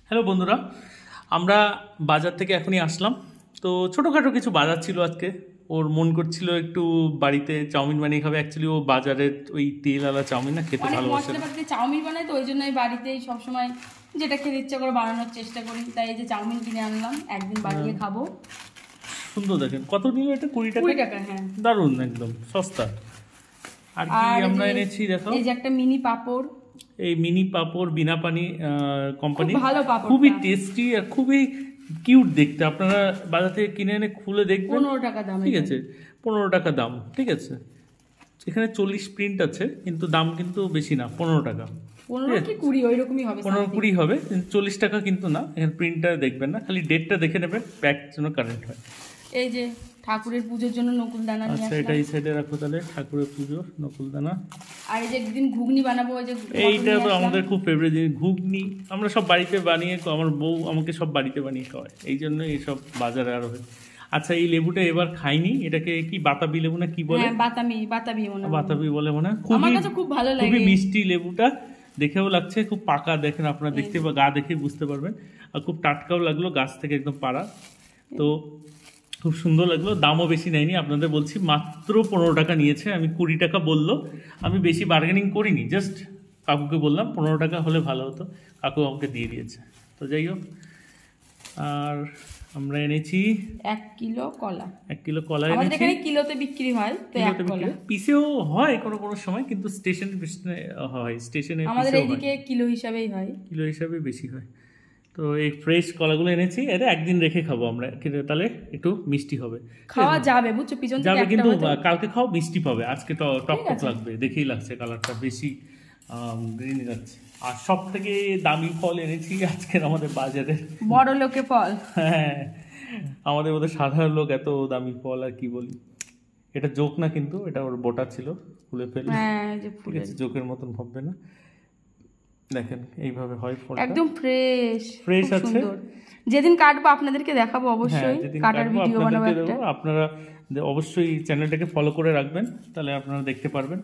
Hello বন্ধুরা, আমরা বাজার থেকে এখনই আসলাম। তো ছোটোখাটো কিছু বাজার ছিল আজকে। ওর মন করছিল একটু বাড়িতে চাউমিন বানিয়ে খাবে। অ্যাকচুয়ালি ও বাজারের ওই তেলওয়ালা চাউমিন না খেতে ভালোবাসে না। চাউমিন বানাই তো, ওই জন্য বাড়িতেই সবসময় যেটা খেতে ইচ্ছা করে বানানোর চেষ্টা করি। তাই এই যে চাউমিন কিনে আনলাম, একদিন বানিয়ে খাবো। সুন্দর, দেখেন কত নিল এটা, 20 টাকা। 20 টাকা, হ্যাঁ, দারুণ, একদম সস্তা। আর কি আমরা এনেছি দেখো, এই যে একটা মিনি পাপড়। এই মিনি পাপড় বিনা পানি কোম্পানি, ভালো পাপড়, খুবই টেস্টি আর খুবই কিউট দেখতে। আপনারা বাজার থেকে কিনে এনে খুলে দেখবেন। 15 টাকা দাম, ঠিক আছে, 15 টাকা দাম। ঠিক আছে, এখানে 40 প্রিন্ট আছে, কিন্তু দাম কিন্তু বেশি না, 15 টাকা। 15 কি 20 ওইরকমই হবে, 15-20 হবে, 40 টাকা কিন্তু না। এখানে প্রিন্টটা দেখবেন না, খালি ডেটটা দেখে নেবেন, প্যাক যেন কারেন্ট হয়। এই যে ঠাকুরের পুজোর জন্য নকুলদানা নিয়ে আসলাম। আচ্ছা, এটা এই সাইডে রাখো তাহলে, ঠাকুরের পুজো নকুলদানা। আর এই যে একদিন ঘুগনি বানাবো, ওই যে এইটা তো আমাদের খুব ফেভারিট জিনিস, ঘুগনি। আমরা সব বাড়িতে বানিয়ে, আমার বউ আমাকে সব বাড়িতে বানিয়ে খাওয়ায়, এই জন্য এইসব বাজারে আরো হয়। আচ্ছা, এই লেবুটা এবার খাইনি, এটাকে কি বাতাবি লেবু না কি বলে? হ্যাঁ, বাতাবি মনে হয়, বাতাবি বলে মনে হয়। আমার কাছে খুব ভালো লাগে, খুবই মিষ্টি লেবুটা, দেখেও লাগছে খুব পাকা। দেখেন, আপনারা দেখতে বা গা দেখে বুঝতে পারবেন। আর খুব টাটকাও লাগলো, গাছ থেকে একদম পাড়া। তো খুব সুন্দর লাগলো, দামও বেশি নেয়নি। আপনাদের বলছি মাত্র 15 টাকা নিয়েছে। আমি 20 টাকা বললো, আমি বেশি বার্গেনিং করিনি, জাস্ট কাকুকে বললাম 15 টাকা হলে ভালো হতো, কাকু আমাকে দিয়ে দিয়েছে। তো যাই হোক, আর আমরা এনেছি 1 কিলো কলা। 1 কিলো কলা এনেছি। আমাদের এখানে কিলোতে বিক্রি হয়, তো 1 কলা পিসেও হয় কোনো কোনো সময়, কিন্তু স্টেশনে হয়, স্টেশনে আমাদের এইদিকে কিলো হিসাবেই হয়, কিলো হিসাবে বেশি হয়। তো এই ফ্রেশ কলাগুলো এনেছি, এটা একদিন রেখে খাবো আমরা, তাহলে একটু মিষ্টি হবে, খাওয়া যাবে, বুঝছো, পিছন থেকে যাবে, কিন্তু কালকে খাও মিষ্টি পাবে, আজকে টক টক লাগবে, দেখেই লাগছে কালারটা বেশি গ্রিন যাচ্ছে। আর সব থেকে দামি ফল এনেছি আজকের আমাদের বাজারে, বড় লোকে ফল। হ্যাঁ, আমাদের মধ্যে সাধারণ লোক এত দামি ফল আর কি বলি। এটা জোক না, কিন্তু এটা ওর বোটা ছিল, খুলে ফেলে। হ্যাঁ, ঠিক আছে, জোকের মতন ভাববে না। দেখেন এইভাবে হয় ফলটা, একদম ফ্রেশ আছে। যেদিন কাটবো আপনাদেরকে দেখাবো, অবশ্যই কাটার ভিডিও বানাবো একটা। আপনারা অবশ্যই চ্যানেলটাকে ফলো করে রাখবেন, তাহলে আপনারা দেখতে পারবেন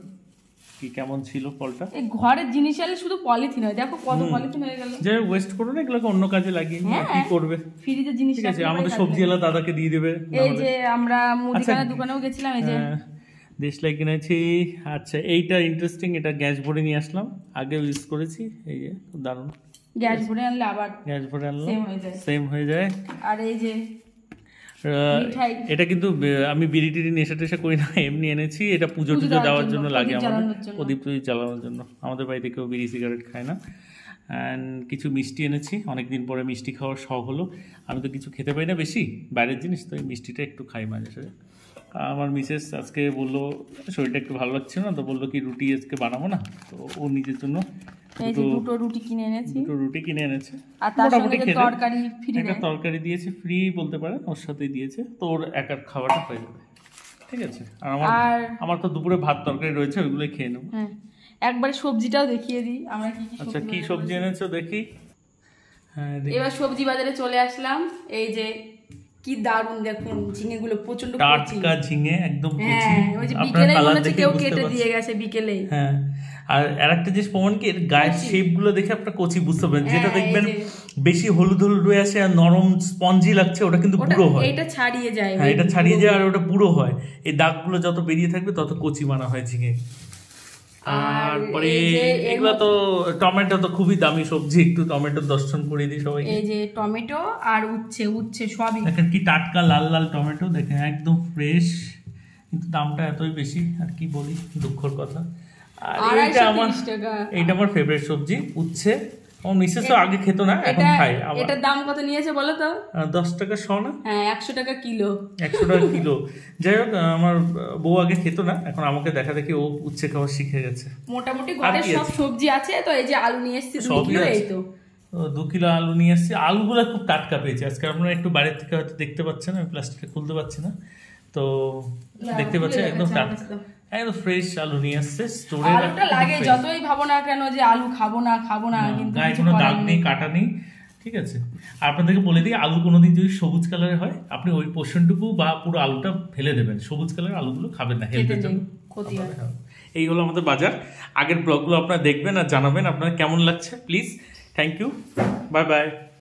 কি কেমন ছিল ফলটা। এই ঘরের জিনিস এলে শুধু পলিথিন হয়, দেখো কত পলিথিন হয়ে গেল। যে ওয়েস্ট করো না, এগুলোকে অন্য কাজে লাগিয়ে কি করবে, ফ্রিজের জিনিস। ঠিক আছে, আমাদের সবজিওয়ালা দাদাকে দিয়ে দেবে। এই যে আমরা মুদিখানা দোকানেও গেছিলাম, এই যে দেশলাই কিনেছি। আচ্ছা, এইটা ইন্টারেস্টিং, এটা গ্যাস ভরে নিয়ে আসলাম, আগেও ইউজ করেছি। এই যে খুব দারুণ, গ্যাস ভরে আনলে আবার গ্যাস ভরে আনলে সেম হয়ে যায়। আর এই যে এটা কিন্তু আমি বিড়ি টিড়ি নেশা টেশা করি না, এমনি এনেছি। এটা পুজো টুজো দেওয়ার জন্য লাগে, আমাদের প্রদীপ টদীপ জ্বালানোর জন্য। আমাদের বাড়িতে কেউ বিড়ি সিগারেট খায় না। অ্যান্ড কিছু মিষ্টি এনেছি, অনেকদিন পরে মিষ্টি খাওয়ার শখ হলো। আমি তো কিছু খেতে পাই না বেশি বাইরের জিনিস, তো এই মিষ্টিটা একটু খাই মাঝে সাঝে। আমার মিসেস আজকে বললো শরীরটা একটু ভালো লাগছে না, তো বললো কি রুটি আজকে বানাবো না, তো ও নিজের জন্য দুটো রুটি কিনে এনেছে। আর তার সঙ্গে তরকারি ফ্রি, একটা তরকারি দিয়েছে, ফ্রি বলতে পারেন, ওর সাথেই দিয়েছে। তো ওর একার খাওয়াটা হয়ে যাবে, ঠিক আছে। আর আমার তো দুপুরে ভাত তরকারি রয়েছে, ওইগুলোই খেয়ে নেবো। একবারে সবজিটাও দেখিয়ে দিই আমরা কি কি। আচ্ছা, কি সবজি এনেছো দেখি। হ্যাঁ, এবার সবজি বাজারে চলে আসলাম। এই যে কি দারুন, দেখুন ঝিঙে গুলো প্রচন্ড টাটকা ঝিঙে, একদম কচি। ওই যে বিকেলে মনে হচ্ছে কেউ কেটে দিয়ে গেছে বিকেলে। হ্যাঁ, আর আরেকটা জিনিস প্রমাণ কি, এর গায়ের শেপ গুলো দেখে আপনারা কচি বুঝতে পারবেন। যেটা দেখবেন বেশি হলুদ হলুদ হয়ে আসে আর নরম স্পঞ্জি লাগছে, ওটা কিন্তু বুড়ো হয়। এটা ছাড়িয়ে যায়, হ্যাঁ, এটা ছাড়িয়ে যায় আর ওটা বুড়ো হয়। এই দাগগুলো যত বেরিয়ে থাকবে তত কচি মানা হয় ঝিঙে। আর পরে এগুলা তো টমেটো তো খুবই দামি সবজি, একটু টমেটোর দর্শন করে দিই সবাই। এই যে টমেটো আর উচ্ছে সবই দেখেন কি টাটকা লাল লাল টমেটো, দেখেন একদম ফ্রেশ, কিন্তু দামটা এতই বেশি, আর কি বলি, দুঃখের কথা। আর এইটা আমার ফেভারিট সবজি, উচ্ছে। আমার মিসেসও আগে খেত না, এখন খাই। এটার দাম কত নিয়েছে বলো তো? 10 টাকা শ না? হ্যাঁ, 100 টাকা কিলো। 100 টাকা কিলো। যাই হোক, আমার বউ আগে খেত না, এখন আমাকে দেখা দেখি ও উচ্ছে খাওয়া শিখে গেছে। মোটামুটি ঘরে সব সবজি আছে। তো এই যে আলু নিয়ে এসেছি 2 কিলো, এই তো 2 কিলো আলু নিয়ে এসেছি। আলুগুলো খুব টাটকা পেয়েছি আজকে। আপনারা একটু বাইরের থেকে হয়তো দেখতে পাচ্ছেন, আমি প্লাস্টিকটা খুলতে পারছি না, তো দেখতে পাচ্ছেন একদম টাটকা, একদম ফ্রেশ আলু নিয়ে আসছে। স্টোরে আলুটা লাগে, যতই ভাবো না কেন যে আলু খাবো না, কিন্তু গায়ে কোনো দাগ নেই, কাটা নেই, ঠিক আছে। আর আপনাদেরকে বলে দিই, আলু কোনোদিন যদি সবুজ কালারের হয়, আপনি ওই পোর্শনটুকু বা পুরো আলুটা ফেলে দেবেন। সবুজ কালারের আলুগুলো খাবেন না, হেলথের জন্য ক্ষতি হয়। এই হলো আমাদের বাজার। আগের ব্লগগুলো আপনারা দেখবেন আর জানাবেন আপনারা কেমন লাগছে, please. Thank you. Bye by.